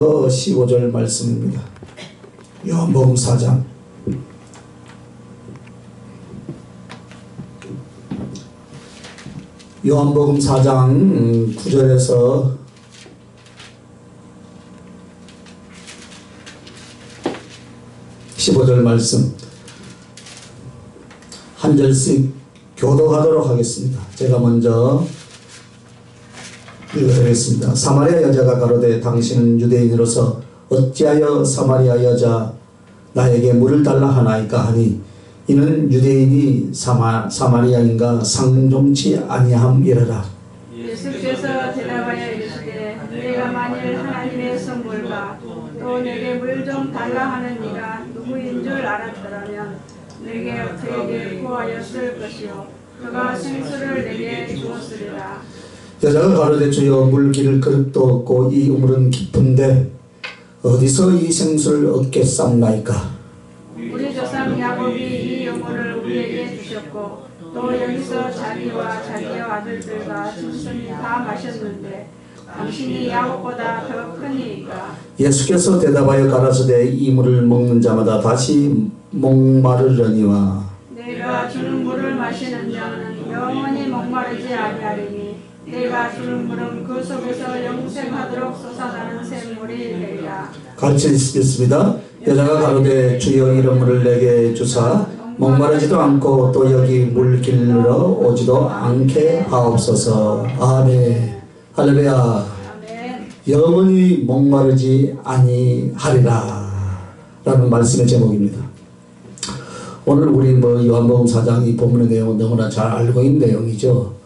15절 말씀입니다. 요한복음 4장 요한복음 4장 9절에서 15절 말씀 한 절씩 교독하도록 하겠습니다. 제가 먼저 읽어드리겠습니다. 사마리아 여자가 가로되 당신은 유대인으로서 어찌하여 사마리아 여자 나에게 물을 달라 하나이까 하니 이는 유대인이 사마리아인가 상종치 아니함이라라. 예수께서 대답하여 이르시되 내가 만일 하나님의 선물과 또 내게 물 좀 달라 하는 이가 누구인 줄 알았더라면 내게 그에게 구하였을 것이요 그가 생수를 내게 주었으리라. 여자가 가로되 주여 물 기를 그릇도 없고 이 우물은 깊은데 어디서 이 생수를 얻겠사옵나이까. 우리 조상 야곱이 이 우물을 우리에게 주셨고 또 여기서 자기와 자기의 아들들과 짐승이 다 마셨는데 당신이 야곱보다 더 크니이까. 예수께서 대답하여 가라사대 이 물을 먹는 자마다 다시 목마르려니와 내가 주는 물을 마시는 자는 영원히 목마르지 아니하리니 내가 주는 물은 그 속에서 영생하도록 솟아나는 샘물이 되리라. 같이 읽겠습니다. 여자가 가로되 주여 이런 물을 내게 주사 목마르지도 않고 또 여기 물 길러 오지도 않게 하옵소서. 아멘. 할렐루야. 아멘. 영원히 목마르지 아니하리라 라는 말씀의 제목입니다. 오늘 우리 요한복음 4장 이 본문의 내용은 너무나 잘 알고 있는 내용이죠.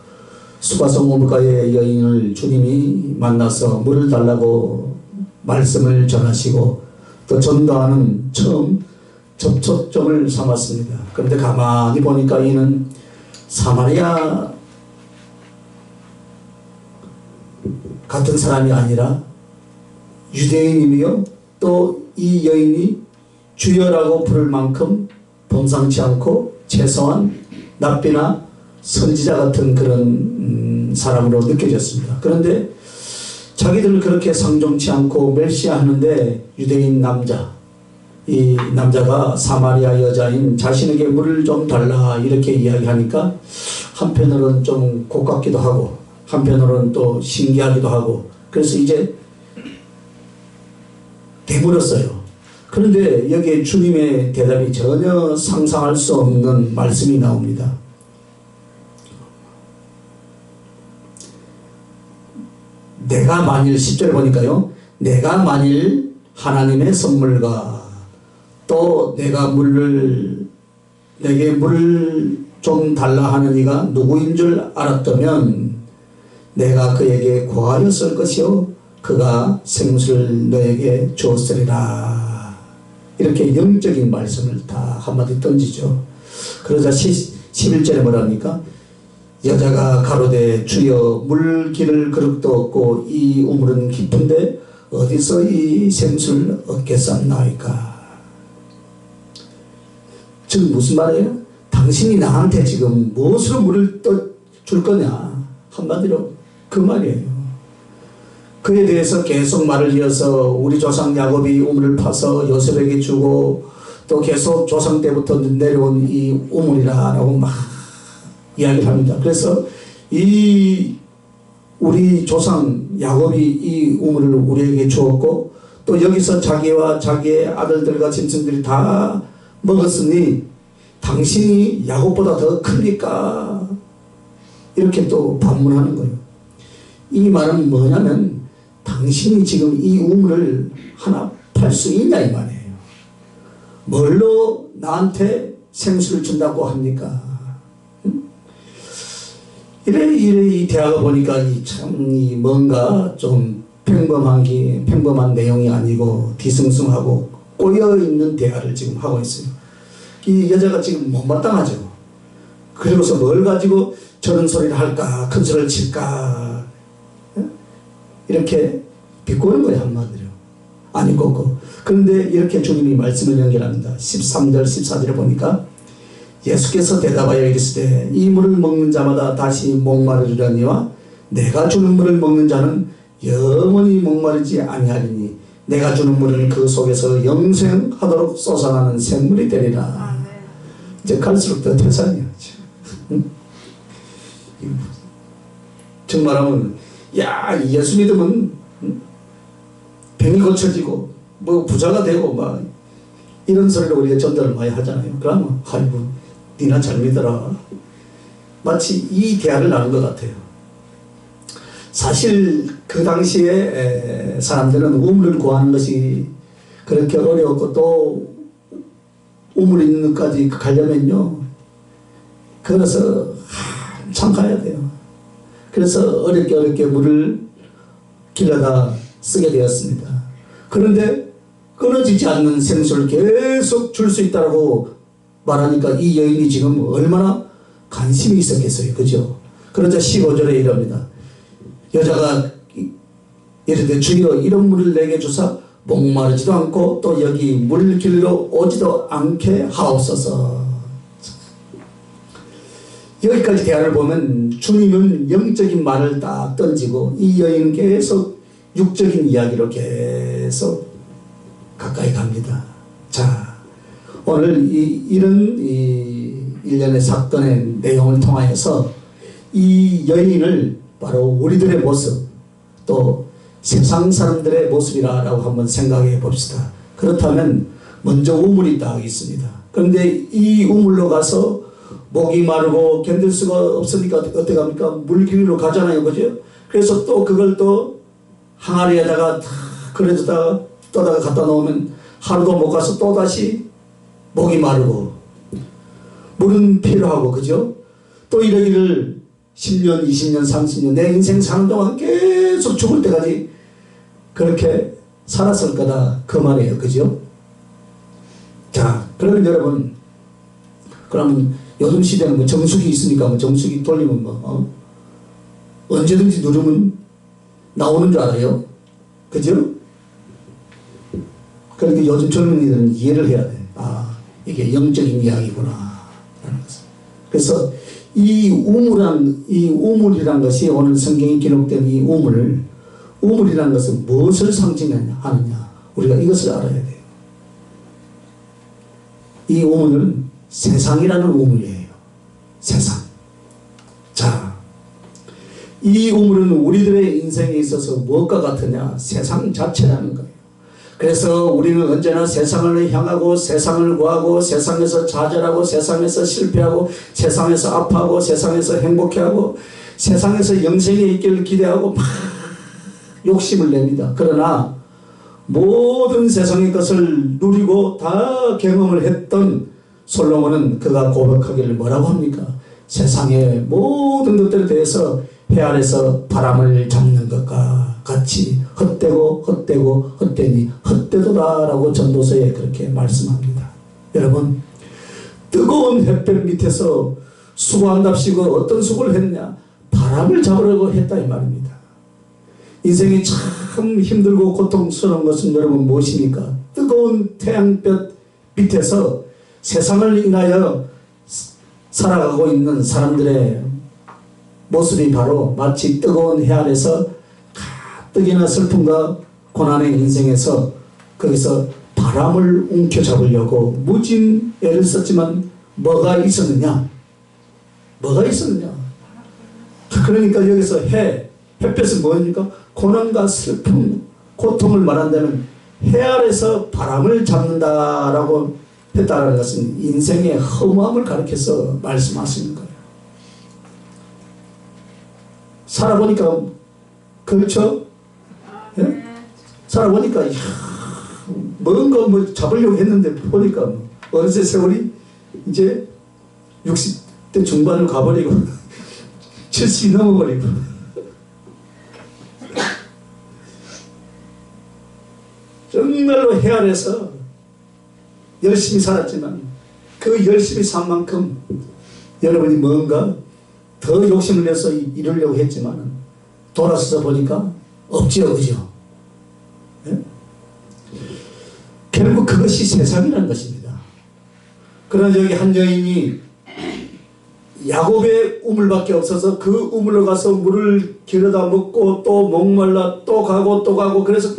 수가성 우물가의 여인을 주님이 만나서 물을 달라고 말씀을 전하시고 또 전도하는 처음 접촉점을 삼았습니다. 그런데 가만히 보니까 이는 사마리아 같은 사람이 아니라 유대인이며 또 이 여인이 주여라고 부를 만큼 범상치 않고 최소한 납비나 선지자 같은 그런 사람으로 느껴졌습니다. 그런데 자기들 그렇게 상종치 않고 멸시하는데 유대인 남자, 이 남자가 사마리아 여자인 자신에게 물을 좀 달라 이렇게 이야기하니까 한편으로는 좀 고깝기도 하고 한편으로는 또 신기하기도 하고 그래서 이제 되물었어요. 그런데 여기에 주님의 대답이 전혀 상상할 수 없는 말씀이 나옵니다. 내가 만일 10절에 보니까요. 내가 만일 하나님의 선물과 또 내가 내게 물을 좀 달라 하는 이가 누구인 줄 알았다면 내가 그에게 구하였을 것이요 그가 생수를 너에게 주었으리라. 이렇게 영적인 말씀을 다 한마디 던지죠. 그러자 11절에 뭐랍니까? 여자가 가로되 주여 물 기를 그릇도 없고 이 우물은 깊은데 어디서 이 생수를 얻겠사옵나이까. 즉 무슨 말이에요? 당신이 나한테 지금 무엇으로 물을 줄 거냐. 한마디로 그 말이에요. 그에 대해서 계속 말을 이어서 우리 조상 야곱이 우물을 파서 요셉에게 주고 또 계속 조상 때부터 내려온 이 우물이라고 막 이야기를 합니다. 그래서 우리 조상 야곱이 이 우물을 우리에게 주었고 또 여기서 자기와 자기의 아들들과 짐승들이 다 먹었으니 당신이 야곱보다 더 크니까 이렇게 또 반문하는 거예요. 이 말은 뭐냐면 당신이 지금 이 우물을 하나 팔 수 있냐 이 말이에요. 뭘로 나한테 생수를 준다고 합니까? 이래 이 대화가 보니까 참 뭔가 좀 평범한 내용이 아니고 뒤숭숭하고 꼬여있는 대화를 지금 하고 있어요. 이 여자가 지금 못마땅하죠. 그리고서 뭘 가지고 저런 소리를 할까 큰 소리를 칠까 이렇게 비꼬는 거예요. 한마디로 아닌 거고. 그런데 이렇게 주님이 말씀을 연결합니다. 13절 14절에 보니까 예수께서 대답하여 이르시되 이 물을 먹는 자마다 다시 목마르리려니와 내가 주는 물을 먹는 자는 영원히 목마르지 아니하리니 내가 주는 물은 그 속에서 영생하도록 솟아나는 샘물이 되리라. 아멘. 이제 갈수록 더 태산이야. 응? 정말하면 야 예수 믿으면 병이 고쳐지고 뭐 부자가 되고 막 이런 소리를 우리가 전달을 많이 하잖아요. 그러면 아이고 니나 잘 믿어라. 마치 이 대화를 나눈 것 같아요. 사실 그 당시에 사람들은 우물을 구하는 것이 그렇게 어려웠고 또 우물 있는 데까지 가려면요 그래서 한참 가야 돼요. 그래서 어렵게 물을 길러다 쓰게 되었습니다. 그런데 끊어지지 않는 생수를 계속 줄 수 있다고 말하니까 이 여인이 지금 얼마나 관심이 있었겠어요. 그죠? 그러자 15절에 이럽니다. 여자가 이르되 주여 이런 물을 내게 주사 목마르지도 않고 또 여기 물 길러 오지도 않게 하옵소서. 여기까지 대화를 보면 주님은 영적인 말을 딱 던지고 이 여인은 계속 육적인 이야기로 계속 가까이 갑니다. 자, 오늘 이런 일련의 사건의 내용을 통하여서 이 여인을 바로 우리들의 모습 또 세상 사람들의 모습이라고 한번 생각해 봅시다. 그렇다면 먼저 우물이 딱 있습니다. 그런데 이 우물로 가서 목이 마르고 견딜 수가 없으니까 어떻게 합니까? 물 길로 가잖아요. 그죠? 그래서 또 그걸 또 항아리에다가 그래다가 떠다가 갖다 놓으면 하루도 못 가서 또 다시 목이 마르고 물은 필요하고 그죠? 또 이러기를 10년, 20년, 30년 내 인생 사는 동안 계속 죽을 때까지 그렇게 살았을 거다 그 말이에요. 그죠? 자, 그러면 여러분 그러면 요즘 시대는 뭐 정수기 있으니까 뭐 정수기 돌리면 뭐 언제든지 누르면 나오는 줄 알아요. 그죠? 그러니까 요즘 젊은이들은 이해를 해야 돼. 아, 이게 영적인 이야기구나. 그래서 이 우물이란 것이 오늘 성경에 기록된 이 우물이란 것은 무엇을 상징하느냐. 우리가 이것을 알아야 돼요. 이 우물은 세상이라는 우물이에요. 세상. 자, 이 우물은 우리들의 인생에 있어서 무엇과 같으냐? 세상 자체라는 거예요. 그래서 우리는 언제나 세상을 향하고 세상을 구하고 세상에서 좌절하고 세상에서 실패하고 세상에서 아파하고 세상에서 행복해하고 세상에서 영생에 있기를 기대하고 막 욕심을 냅니다. 그러나 모든 세상의 것을 누리고 다 경험을 했던 솔로몬은 그가 고백하기를 뭐라고 합니까? 세상의 모든 것들에 대해서 해 아래서 바람을 잡는 것과 같이 헛되니 헛되도다라고 전도서에 그렇게 말씀합니다. 여러분 뜨거운 햇볕 밑에서 수고한답시고 어떤 수고를 했냐? 바람을 잡으려고 했다 이 말입니다. 인생이 참 힘들고 고통스러운 것은 여러분 무엇입니까? 뜨거운 태양볕 밑에서 세상을 인하여 살아가고 있는 사람들의 모습이 바로 마치 뜨거운 해 아래서 가뜩이나 슬픔과 고난의 인생에서 거기서 바람을 움켜잡으려고 무진 애를 썼지만 뭐가 있었느냐? 그러니까 여기서 햇볕은 뭐입니까? 고난과 슬픔, 고통을 말한다면 해 아래서 바람을 잡는다라고 했다는 것은 인생의 허무함을 가리켜서 말씀하시는 거예요. 살아보니까 그렇죠? 예? 살아보니까 뭔가 뭐 잡으려고 했는데 보니까 어느새 세월이 이제 60대 중반을 가버리고 70이 넘어버리고 정말로 해 아래서 열심히 살았지만 그 열심히 산 만큼 여러분이 뭔가 더 욕심을 내서 이루려고 했지만 돌아서서 보니까 없지요. 그죠? 예? 결국 그것이 세상이라는 것입니다. 그러나 여기 한 여인이 야곱의 우물밖에 없어서 그 우물로 가서 물을 길어다 먹고 또 목말라 또 가고 그래서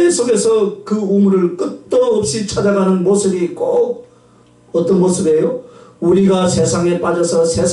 계속해서 그 우물을 끝도 없이 찾아가는 모습이 꼭 어떤 모습이에요? 우리가 세상에 빠져서 세상